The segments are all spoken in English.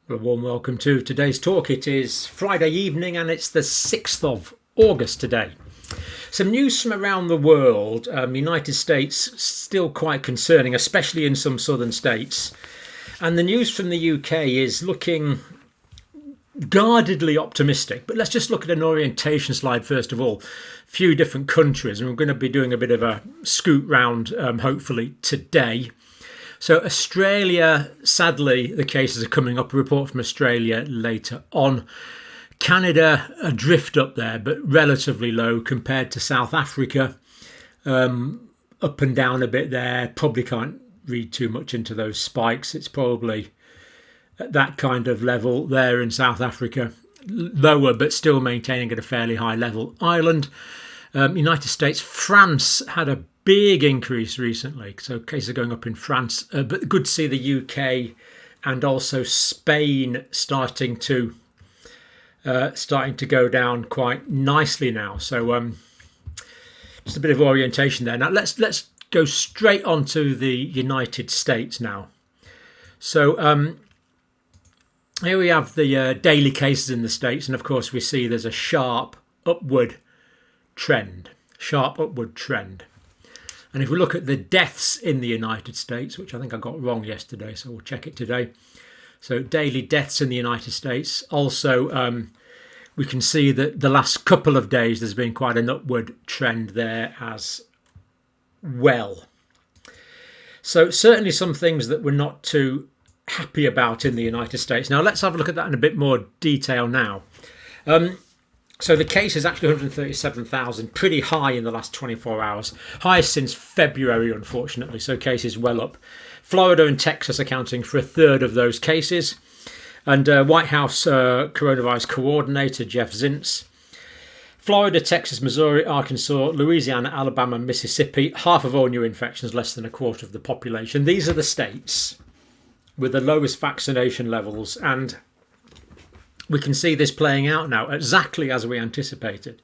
Well, a warm welcome to today's talk. It is Friday evening and it's the 6th of August today. Some news from around the world. United States still quite concerning, especially in some southern states. And the news from the UK is looking guardedly optimistic. But let's just look at an orientation slide first of all. A few different countries, and we're going to be doing a bit of a scoot round hopefully today. So Australia, sadly, the cases are coming up. A report from Australia later on. Canada, a drift up there, but relatively low compared to South Africa. Up and down a bit there. Probably can't read too much into those spikes. It's probably at that kind of level there in South Africa. Lower, but still maintaining at a fairly high level. Ireland, United States, France had a big increase recently, so cases are going up in France, but good to see the UK and also Spain starting to go down quite nicely now. So just a bit of orientation there. Now let's go straight on to the United States now. So here we have the daily cases in the States, and of course we see there's a sharp upward trend. And if we look at the deaths in the United States, which I think I got wrong yesterday, so we'll check it today. So daily deaths in the United States. Also, we can see that the last couple of days there's been quite an upward trend there as well. So certainly some things that we're not too happy about in the United States. Now let's have a look at that in a bit more detail now. So the case is actually 137,000, pretty high in the last 24 hours. Highest since February, unfortunately, so cases well up. Florida and Texas accounting for a third of those cases. And White House coronavirus coordinator, Jeff Zients. Florida, Texas, Missouri, Arkansas, Louisiana, Alabama, Mississippi. Half of all new infections, less than a quarter of the population. These are the states with the lowest vaccination levels, and we can see this playing out now exactly as we anticipated.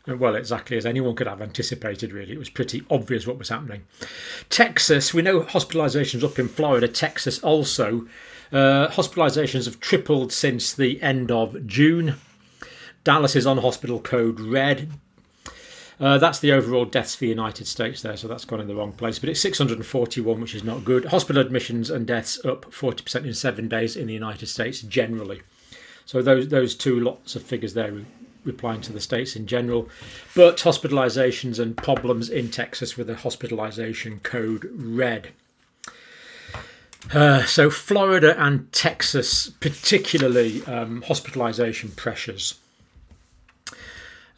Well, exactly as anyone could have anticipated, really. It was pretty obvious what was happening. Texas, we know hospitalizations up in Florida. Texas also. Hospitalizations have tripled since the end of June. Dallas is on hospital code red. That's the overall deaths for the United States there, so that's gone in the wrong place. But it's 641, which is not good. Hospital admissions and deaths up 40% in 7 days in the United States generally. So those two lots of figures there replying to the states in general. But hospitalizations and problems in Texas with the hospitalization code red. So Florida and Texas, particularly hospitalization pressures.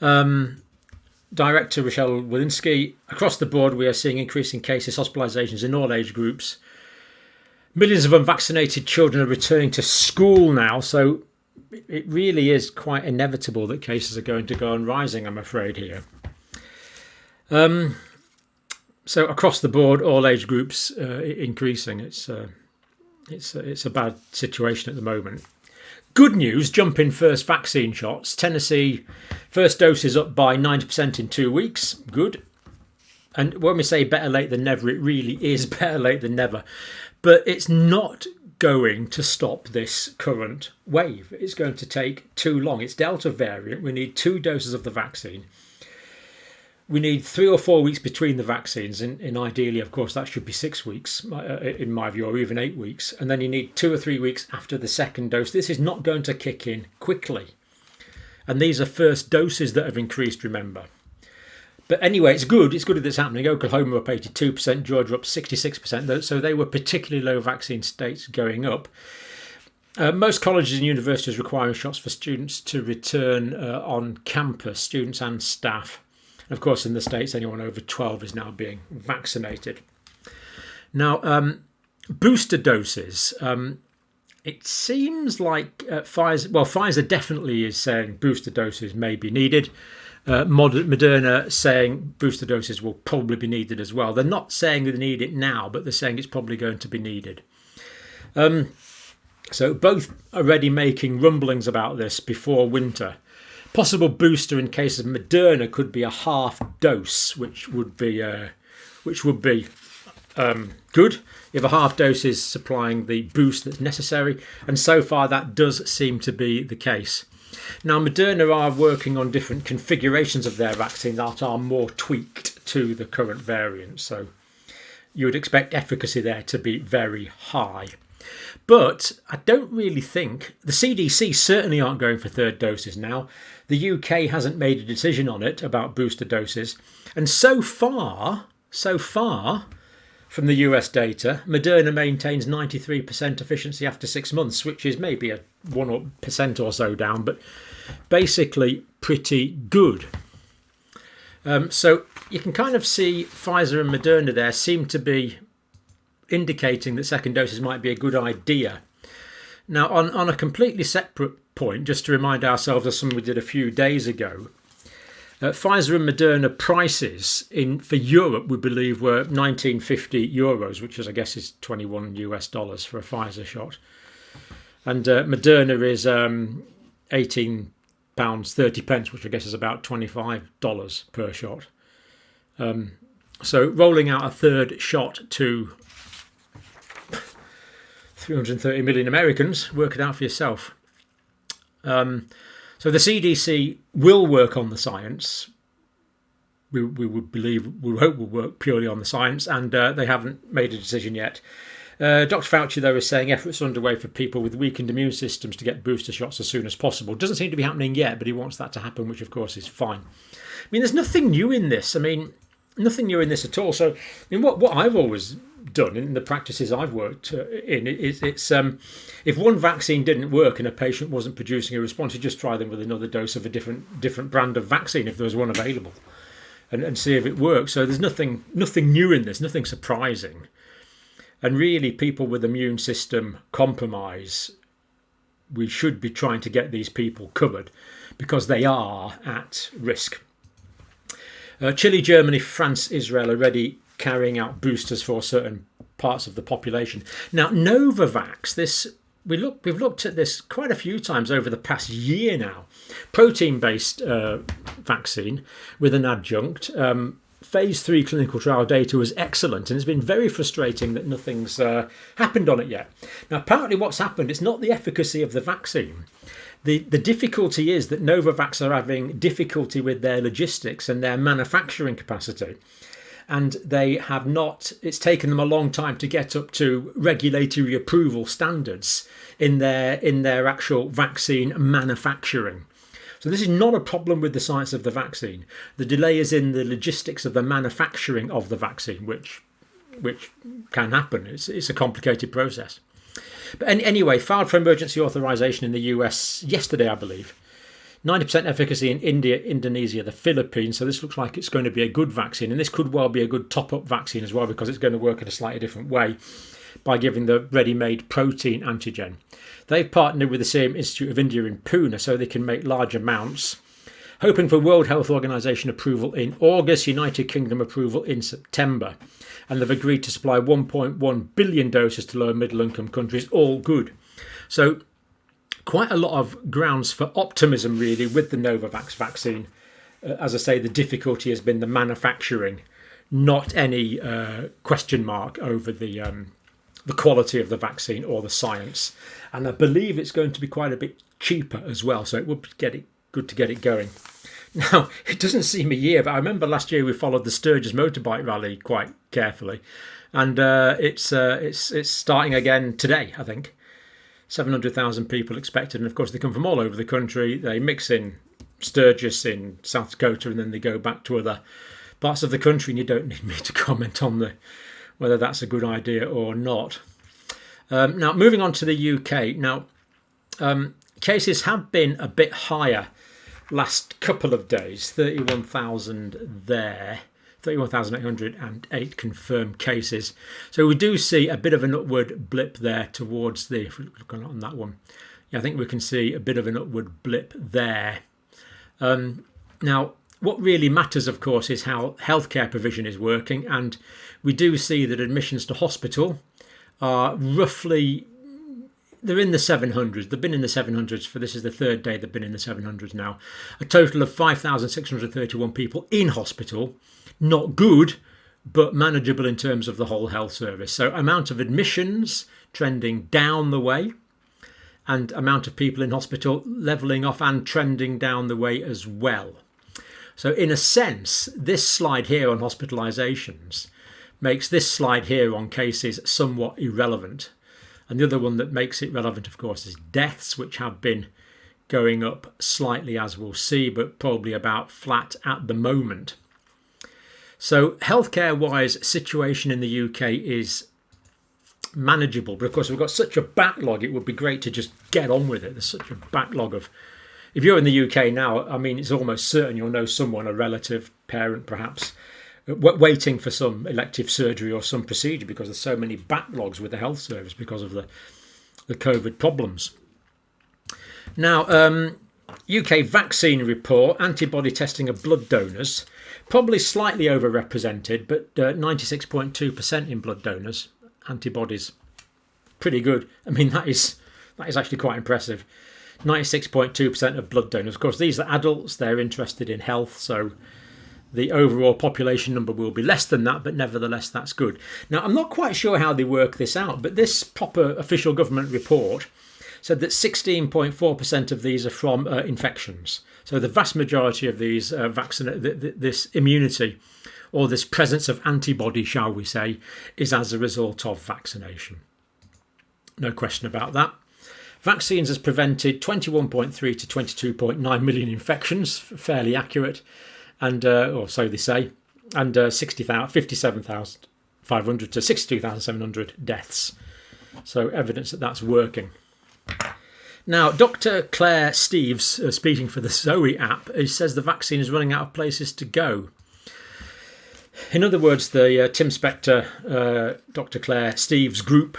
Director Rochelle Walensky, across the board we are seeing increasing cases, hospitalizations in all age groups. Millions of unvaccinated children are returning to school now, so it really is quite inevitable that cases are going to go on rising, I'm afraid, here. So across the board, all age groups increasing. It's a bad situation at the moment. Good news, jump in first vaccine shots. Tennessee, first dose is up by 90% in 2 weeks. Good. And when we say better late than never, it really is better late than never. But it's not going to stop this current wave. It's going to take too long. It's Delta variant. We need 2 doses of the vaccine. We need 3 or 4 weeks between the vaccines, and ideally, of course, that should be 6 weeks, in my view, or even 8 weeks. And then you need 2 or 3 weeks after the second dose. This is not going to kick in quickly. And these are first doses that have increased, remember. But anyway, it's good. It's good that it's happening. Oklahoma up 82%, Georgia up 66%. So they were particularly low vaccine states going up. Most colleges and universities requiring shots for students to return on campus, students and staff. Of course, in the States, anyone over 12 is now being vaccinated. Now, booster doses. It seems like Pfizer definitely is saying booster doses may be needed. Moderna saying booster doses will probably be needed as well. They're not saying they need it now, but they're saying it's probably going to be needed. So both already making rumblings about this before winter. Possible booster in case of Moderna could be a half dose, which would be good. The other half dose is supplying the boost that's necessary, and so far that does seem to be the case. Now, Moderna are working on different configurations of their vaccine that are more tweaked to the current variant, so you would expect efficacy there to be very high. But I don't really think the CDC certainly aren't going for third doses now. The UK hasn't made a decision on it about booster doses, and so far from the US data, Moderna maintains 93% efficiency after 6 months, which is maybe a 1% or so down, but basically pretty good. So you can kind of see Pfizer and Moderna there seem to be indicating that second doses might be a good idea. Now, on a completely separate point, just to remind ourselves of something we did a few days ago, Pfizer and Moderna prices for Europe, we believe, were €19.50, which is, I guess, is $21 for a Pfizer shot. And Moderna is £18.30, which I guess is about $25 per shot. So rolling out a third shot to 330 million Americans, work it out for yourself. So the CDC will work on the science. We would hope will work purely on the science, and they haven't made a decision yet. Dr. Fauci, though, is saying efforts are underway for people with weakened immune systems to get booster shots as soon as possible. Doesn't seem to be happening yet, but he wants that to happen, which of course is fine. I mean, there's nothing new in this. Nothing new in this at all. So, what I've always done in the practices I've worked in is if one vaccine didn't work and a patient wasn't producing a response, you just try them with another dose of a different brand of vaccine if there was one available, and see if it works. So there's nothing new in this, nothing surprising. And really, people with immune system compromise, we should be trying to get these people covered because they are at risk. Chile, Germany, France, Israel are already carrying out boosters for certain parts of the population. Now, Novavax, we've looked at this quite a few times over the past year now. Protein-based vaccine with an adjunct. Phase 3 clinical trial data was excellent, and it's been very frustrating that nothing's happened on it yet. Now, apparently what's happened, it's not the efficacy of the vaccine. The difficulty is that Novavax are having difficulty with their logistics and their manufacturing capacity. And they have not, it's taken them a long time to get up to regulatory approval standards in their actual vaccine manufacturing. So this is not a problem with the science of the vaccine. The delay is in the logistics of the manufacturing of the vaccine, which can happen. It's a complicated process. But anyway, filed for emergency authorization in the US yesterday, I believe. 90% efficacy in India, Indonesia, the Philippines. So this looks like it's going to be a good vaccine. And this could well be a good top-up vaccine as well, because it's going to work in a slightly different way by giving the ready-made protein antigen. They've partnered with the Serum Institute of India in Pune so they can make large amounts. Hoping for World Health Organization approval in August, United Kingdom approval in September. And they've agreed to supply 1.1 billion doses to low and middle income countries. All good. So quite a lot of grounds for optimism, really, with the Novavax vaccine. As I say, the difficulty has been the manufacturing, not any question mark over the quality of the vaccine or the science. And I believe it's going to be quite a bit cheaper as well, so it would good to get it going. Now, it doesn't seem a year, but I remember last year we followed the Sturgis motorbike rally quite carefully, and it's starting again today, I think. 700,000 people expected, and of course they come from all over the country. They mix in Sturgis in South Dakota, and then they go back to other parts of the country, and you don't need me to comment on whether that's a good idea or not. Now, moving on to the UK. Now, cases have been a bit higher last couple of days. 31,000 there. 31,808 confirmed cases. So we do see a bit of an upward blip there towards if we look on that one. Yeah, I think we can see a bit of an upward blip there. Now, what really matters, of course, is how healthcare provision is working. And we do see that admissions to hospital are roughly, they're in the 700s. They've been in the 700s this is the third day they've been in the 700s now. A total of 5,631 people in hospital. Not good, but manageable in terms of the whole health service. So amount of admissions trending down the way, and amount of people in hospital levelling off and trending down the way as well. So in a sense, this slide here on hospitalizations makes this slide here on cases somewhat irrelevant. And the other one that makes it relevant, of course, is deaths, which have been going up slightly, as we'll see, but probably about flat at the moment. So healthcare-wise, situation in the UK is manageable. But of course, we've got such a backlog, it would be great to just get on with it. There's such a backlog of... If you're in the UK now, I mean, it's almost certain you'll know someone, a relative, parent perhaps, waiting for some elective surgery or some procedure, because there's so many backlogs with the health service because of the COVID problems. Now, UK vaccine report, antibody testing of blood donors, probably slightly overrepresented, but 96.2% in blood donors, antibodies, pretty good. I mean, that is actually quite impressive. 96.2% of blood donors. Of course, these are adults, they're interested in health, so the overall population number will be less than that, but nevertheless, that's good. Now, I'm not quite sure how they work this out, but this proper official government report said that 16.4% of these are from infections. So the vast majority of these this immunity, or this presence of antibody, shall we say, is as a result of vaccination. No question about that. Vaccines has prevented 21.3 to 22.9 million infections, fairly accurate, and or so they say, and 57,500 to 62,700 deaths. So evidence that that's working. Now, Dr. Claire Steeves, speaking for the Zoe app, says the vaccine is running out of places to go. In other words, the Tim Spector, Dr. Claire Steeves group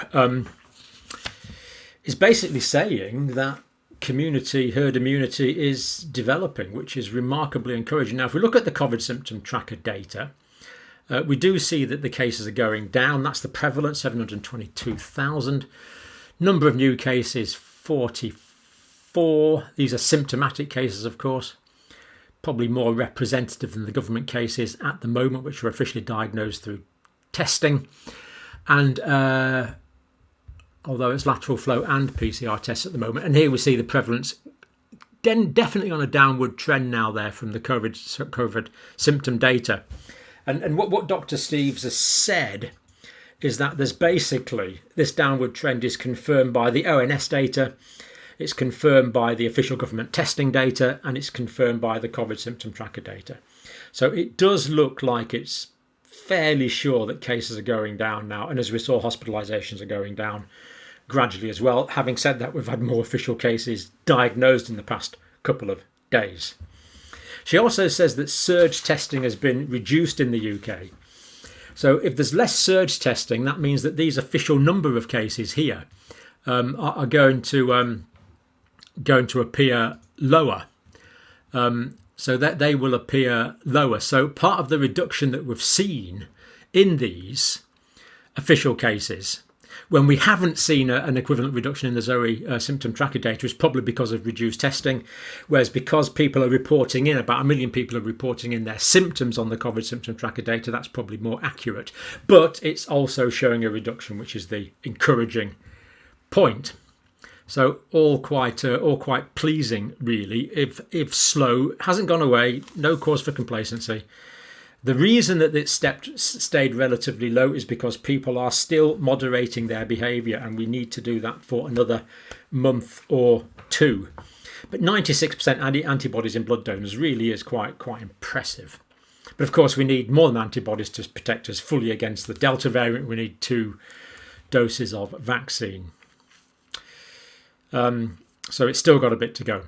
is basically saying that herd immunity is developing, which is remarkably encouraging. Now, if we look at the COVID symptom tracker data, we do see that the cases are going down. That's the prevalence, 722,000. Number of new cases, 44. These are symptomatic cases, of course. Probably more representative than the government cases at the moment, which are officially diagnosed through testing. And although it's lateral flow and PCR tests at the moment. And here we see the prevalence definitely on a downward trend now there from the COVID symptom data. And what Dr. Steeves has said is that there's basically, this downward trend is confirmed by the ONS data, it's confirmed by the official government testing data, and it's confirmed by the COVID symptom tracker data. So it does look like it's fairly sure that cases are going down now. And as we saw, hospitalizations are going down gradually as well. Having said that, we've had more official cases diagnosed in the past couple of days. She also says that surge testing has been reduced in the UK. So if there's less surge testing, that means that these official number of cases here are going to appear lower. So that they will appear lower. So part of the reduction that we've seen in these official cases, when we haven't seen an equivalent reduction in the Zoe symptom tracker data, is probably because of reduced testing, whereas because people are reporting in, about 1 million people are reporting in their symptoms on the COVID symptom tracker data, that's probably more accurate. But it's also showing a reduction, which is the encouraging point. So all quite pleasing, really. If slow, hasn't gone away, no cause for complacency. The reason that it stayed relatively low is because people are still moderating their behaviour, and we need to do that for another month or two. But 96% antibodies in blood donors really is quite impressive. But of course, we need more than antibodies to protect us fully against the Delta variant. We need 2 doses of vaccine. So it's still got a bit to go,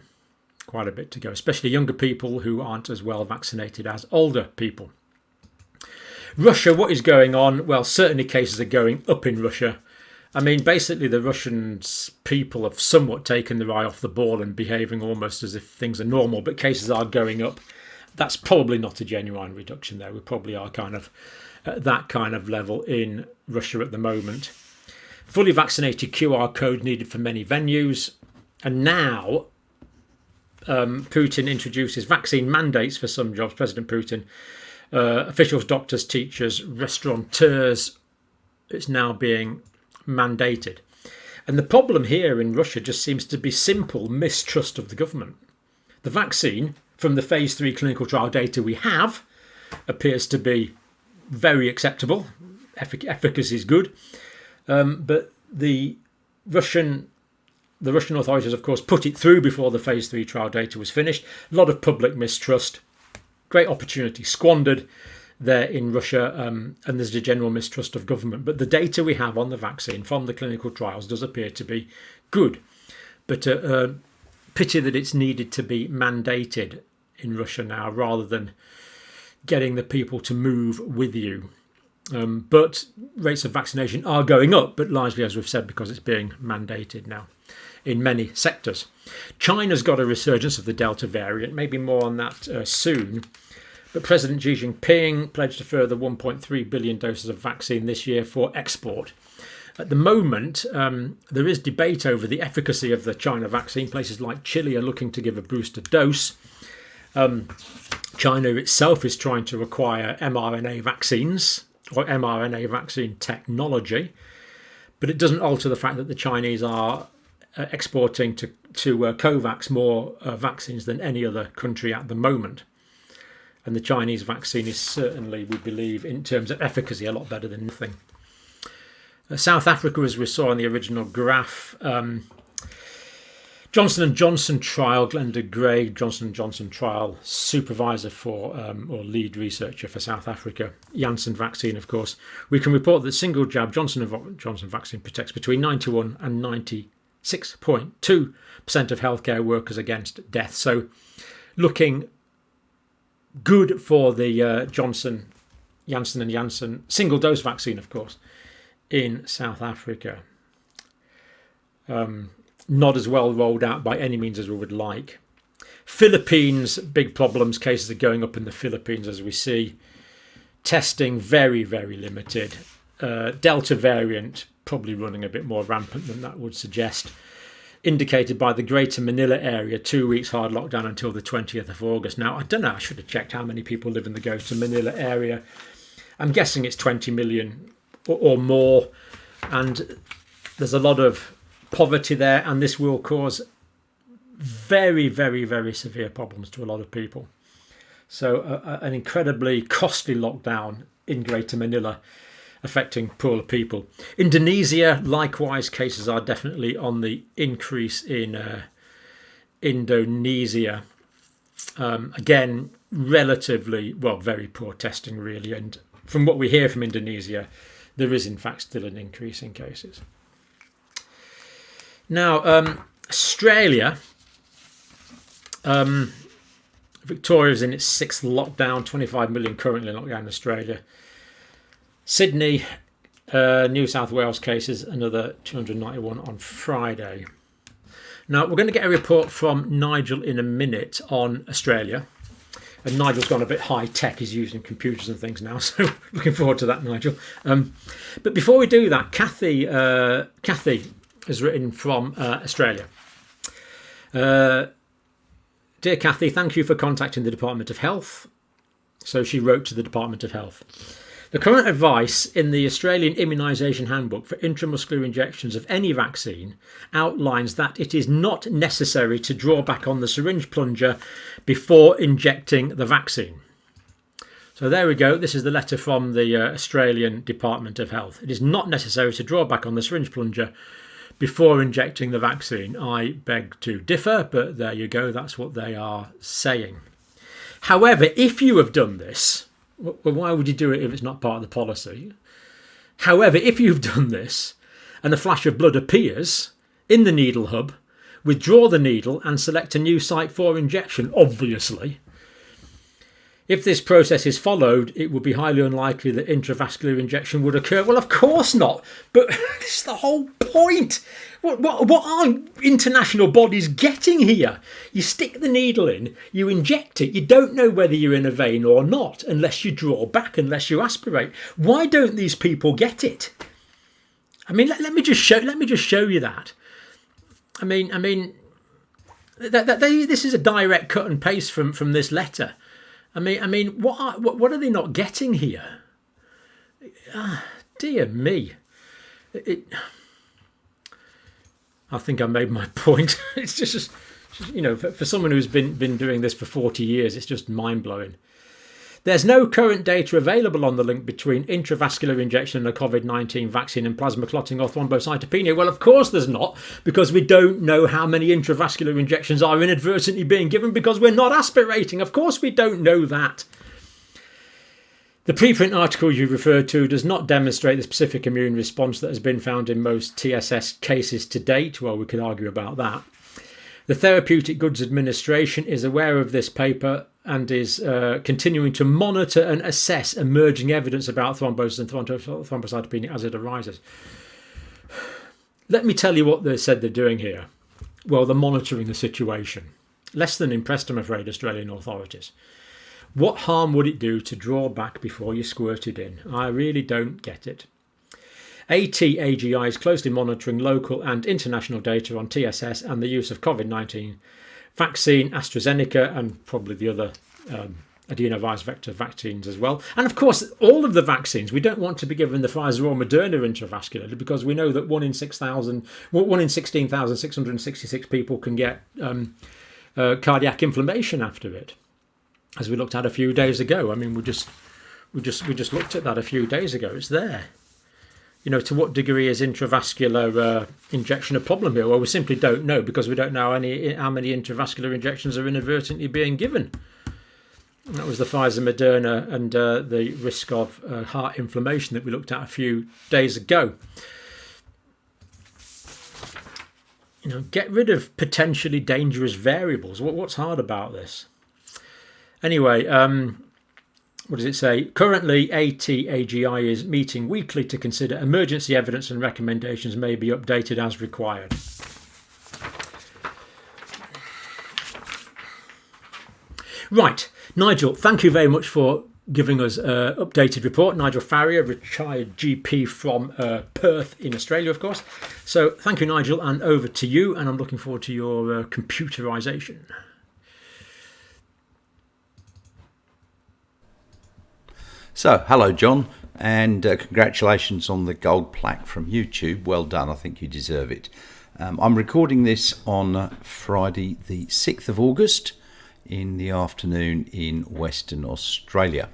quite a bit to go, especially younger people who aren't as well vaccinated as older people. Russia, what is going on? Well, certainly cases are going up in Russia. I mean, basically the Russian people have somewhat taken their eye off the ball and behaving almost as if things are normal, but cases are going up. That's probably not a genuine reduction there. We probably are kind of at that kind of level in Russia at the moment. Fully vaccinated QR code needed for many venues. And now Putin introduces vaccine mandates for some jobs, President Putin. officials, doctors, teachers, restaurateurs. It's now being mandated. And the problem here in Russia just seems to be simple mistrust of the government. The vaccine, from the phase 3 clinical trial data we have, appears to be very acceptable. Efficacy is good. But the Russian authorities, of course, put it through before the phase 3 trial data was finished. A lot of public mistrust. Great opportunity squandered there in Russia, and there's a general mistrust of government. But the data we have on the vaccine from the clinical trials does appear to be good. But pity that it's needed to be mandated in Russia now rather than getting the people to move with you. But rates of vaccination are going up, but largely, as we've said, because it's being mandated now in many sectors. China's got a resurgence of the Delta variant, maybe more on that soon. But President Xi Jinping pledged a further 1.3 billion doses of vaccine this year for export. At the moment, there is debate over the efficacy of the China vaccine. Places like Chile are looking to give a booster dose. China itself is trying to acquire mRNA vaccines or mRNA vaccine technology. But it doesn't alter the fact that the Chinese are exporting to COVAX more vaccines than any other country at the moment. And the Chinese vaccine is certainly, we believe, in terms of efficacy, a lot better than nothing. South Africa, as we saw in the original graph, Johnson & Johnson trial, Glenda Gray, Johnson & Johnson trial supervisor for, or lead researcher for South Africa, Janssen vaccine, of course. We can report that single jab Johnson & Johnson vaccine protects between 91 and 96.2% of healthcare workers against death. So looking good for the Janssen and Janssen single dose vaccine, of course, in South Africa. Not as well rolled out by any means as we would like. Philippines, big problems. Cases are going up in the Philippines, as we see. Testing very, very limited. Delta variant probably running a bit more rampant than that would suggest. Indicated by the Greater Manila area, 2 weeks hard lockdown until the 20th of August. Now, I don't know, I should have checked how many people live in the Greater Manila area. I'm guessing it's 20 million or more. And there's a lot of poverty there, and this will cause very, very, very severe problems to a lot of people. So an incredibly costly lockdown in Greater Manila, affecting poorer people. Indonesia, likewise, cases are definitely on the increase in Indonesia. Again, relatively, well, very poor testing really. And from what we hear from Indonesia, there is in fact still an increase in cases. Now, Australia, Victoria's in its sixth lockdown, 25 million currently locked down in Australia. Sydney, New South Wales cases, another 291 on Friday. Now, we're going to get a report from Nigel in a minute on Australia. And Nigel's gone a bit high-tech. He's using computers and things now, so looking forward to that, Nigel. But before we do that, Kathy has written from Australia. Dear Kathy, thank you for contacting the Department of Health. So she wrote to the Department of Health. The current advice in the Australian Immunisation Handbook for intramuscular injections of any vaccine outlines that it is not necessary to draw back on the syringe plunger before injecting the vaccine. So there we go. This is the letter from the Australian Department of Health. It is not necessary to draw back on the syringe plunger before injecting the vaccine. I beg to differ, but there you go. That's what they are saying. However, if you have done this, well, why would you do it if it's not part of the policy? However, if you've done this and a flash of blood appears in the needle hub, withdraw the needle and select a new site for injection, obviously. If this process is followed, it would be highly unlikely that intravascular injection would occur. Well, of course not. But this is the whole point. What are international bodies getting here? You stick the needle in, you inject it. You don't know whether you're in a vein or not unless you draw back, unless you aspirate. Why don't these people get it? I mean, let me just show you that. I mean, this is a direct cut and paste from this letter. What are they not getting here? Dear me. I think I made my point. It's just for someone who's been doing this for 40 years, it's just mind-blowing. There's no current data available on the link between intravascular injection and a COVID-19 vaccine and plasma clotting or thrombocytopenia. Well, of course there's not, because we don't know how many intravascular injections are inadvertently being given because we're not aspirating. Of course we don't know that. The preprint article you referred to does not demonstrate the specific immune response that has been found in most TSS cases to date. Well, we could argue about that. The Therapeutic Goods Administration is aware of this paper and is continuing to monitor and assess emerging evidence about thrombosis and thrombocytopenia as it arises. Let me tell you what they said they're doing here. Well, they're monitoring the situation. Less than impressed, I'm afraid, Australian authorities. What harm would it do to draw back before you squirt it in? I really don't get it. ATAGI is closely monitoring local and international data on TSS and the use of COVID-19 vaccine, AstraZeneca, and probably the other adenovirus vector vaccines as well. And of course, all of the vaccines, we don't want to be given the Pfizer or Moderna intravascularly, because we know that 1 in 16,666 people can get cardiac inflammation after it, as we looked at a few days ago. I mean, we just looked at that a few days ago. It's there. To what degree is intravascular injection a problem here? Well, we simply don't know, because we don't know how many intravascular injections are inadvertently being given. And that was the Pfizer, Moderna, and the risk of heart inflammation that we looked at a few days ago. Get rid of potentially dangerous variables. What's hard about this? Anyway, what does it say? Currently, ATAGI is meeting weekly to consider emergency evidence, and recommendations may be updated as required. Right, Nigel, thank you very much for giving us an updated report. Nigel Farrier, retired GP from Perth in Australia, of course. So thank you, Nigel, and over to you, and I'm looking forward to your computerisation. So, hello John, and congratulations on the gold plaque from YouTube. Well done, I think you deserve it. I'm recording this on Friday the 6th of August in the afternoon in Western Australia.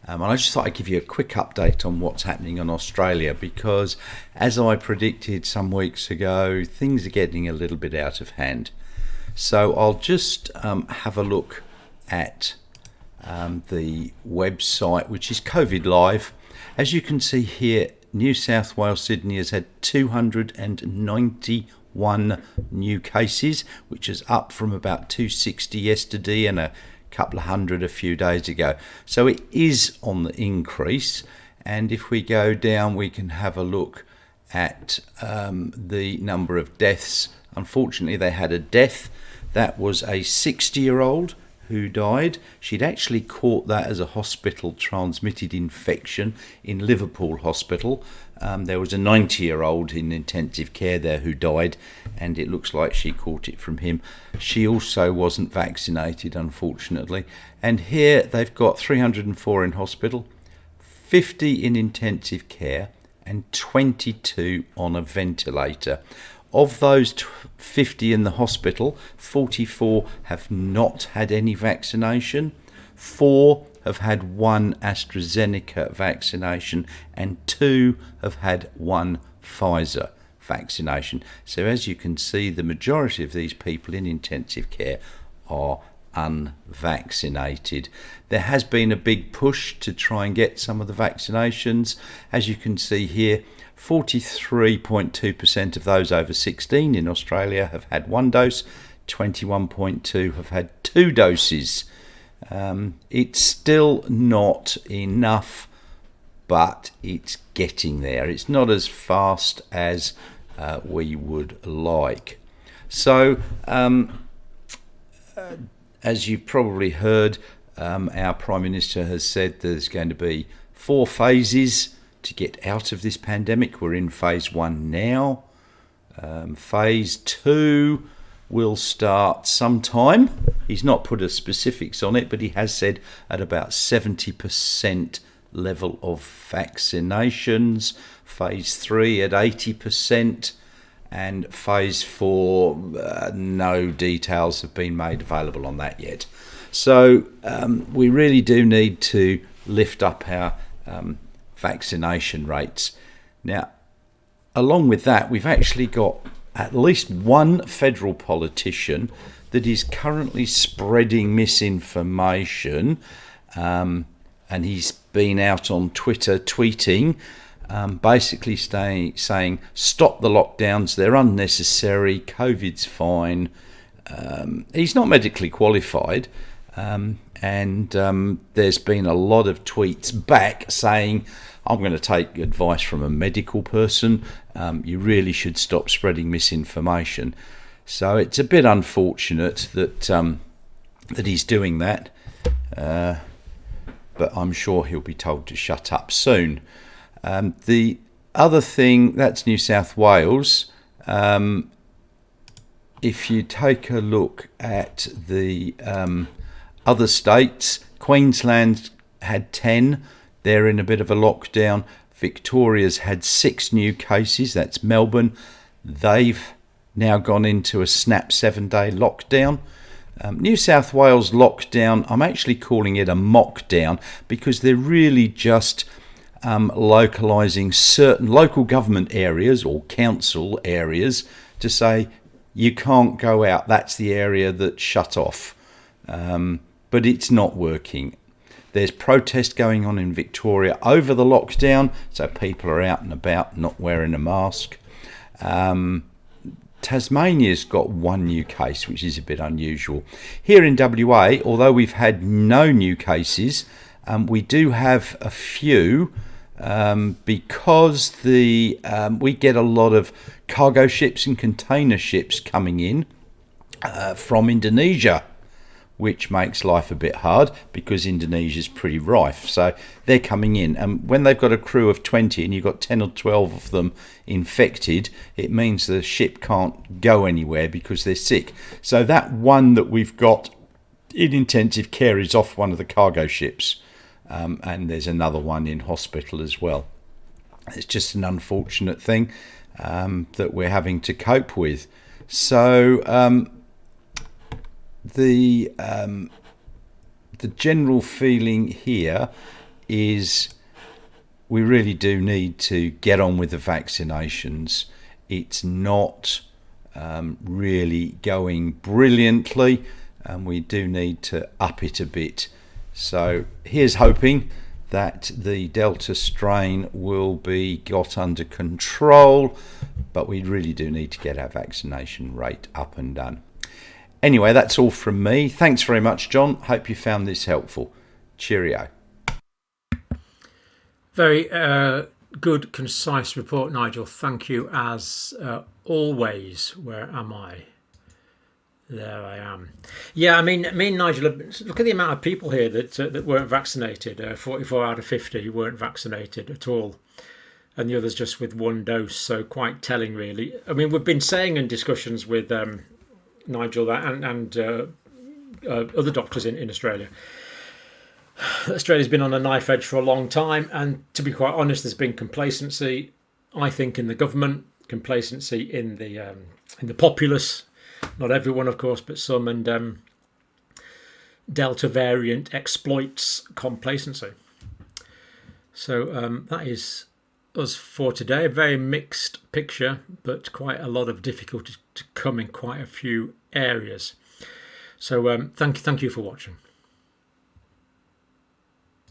And I just thought I'd give you a quick update on what's happening in Australia, because as I predicted some weeks ago, things are getting a little bit out of hand. So I'll just have a look at the website, which is COVID Live. As you can see here, New South Wales, Sydney has had 291 new cases, which is up from about 260 yesterday and a couple of hundred a few days ago. So it is on the increase. And if we go down, we can have a look at the number of deaths. Unfortunately, they had a death. That was a 60-year-old who died. She'd actually caught that as a hospital transmitted infection in Liverpool Hospital. There was a 90-year-old in intensive care there who died, and it looks like she caught it from him. She also wasn't vaccinated, unfortunately. And here they've got 304 in hospital, 50 in intensive care, and 22 on a ventilator. Of those 50 in the hospital, 44 have not had any vaccination, 4 have had 1 AstraZeneca vaccination, and 2 have had 1 Pfizer vaccination. So as you can see, the majority of these people in intensive care are unvaccinated. There has been a big push to try and get some of the vaccinations. As you can see here, 43.2% of those over 16 in Australia have had 1 dose, 21.2% have had 2 doses. It's still not enough, but it's getting there. It's not as fast as we would like. So, as you've probably heard, our Prime Minister has said there's going to be 4 phases to get out of this pandemic. We're in phase 1 now. Phase 2 will start sometime He's not put a specifics on it, but he has said at about 70% level of vaccinations, phase 3 at 80%, and phase 4, no details have been made available on that yet. So we really do need to lift up our vaccination rates. Now, along with that, we've actually got at least one federal politician that is currently spreading misinformation, and he's been out on Twitter tweeting, basically saying stop the lockdowns, they're unnecessary, COVID's fine. He's not medically qualified, and there's been a lot of tweets back saying, I'm going to take advice from a medical person, you really should stop spreading misinformation. So it's a bit unfortunate that that he's doing that, but I'm sure he'll be told to shut up soon. The other thing, that's New South Wales. If you take a look at the other states, Queensland had 10. They're in a bit of a lockdown. Victoria's had 6 new cases. That's Melbourne. They've now gone into a snap 7-day lockdown. New South Wales lockdown, I'm actually calling it a mockdown because they're really just localising certain local government areas or council areas to say you can't go out. That's the area that's shut off. But it's not working. There's protest going on in Victoria over the lockdown, so people are out and about not wearing a mask. Tasmania's got 1 new case, which is a bit unusual. Here in WA, although we've had no new cases, we do have a few because we get a lot of cargo ships and container ships coming in from Indonesia, which makes life a bit hard because Indonesia's pretty rife. So they're coming in, and when they've got a crew of 20 and you've got 10 or 12 of them infected, it means the ship can't go anywhere because they're sick. So that one that we've got in intensive care is off one of the cargo ships, and there's another one in hospital as well. It's just an unfortunate thing that we're having to cope with. So the general feeling here is we really do need to get on with the vaccinations. It's not really going brilliantly, and we do need to up it a bit. So here's hoping that the Delta strain will be got under control, but we really do need to get our vaccination rate up and done. Anyway, that's all from me. Thanks very much, John. Hope you found this helpful. Cheerio. Very good, concise report, Nigel. Thank you as always. Where am I? There I am. Yeah, I mean, Nigel, look at the amount of people here that weren't vaccinated. 44 out of 50 weren't vaccinated at all, and the others just with 1 dose. So quite telling, really. I mean, we've been saying in discussions with Nigel and other doctors in Australia, Australia's been on a knife edge for a long time, and to be quite honest, there's been complacency, I think, in the government, complacency in the populace, not everyone of course, but some, and Delta variant exploits complacency. So that is us for today. A very mixed picture, but quite a lot of difficulty to come in quite a few areas. So thank you for watching.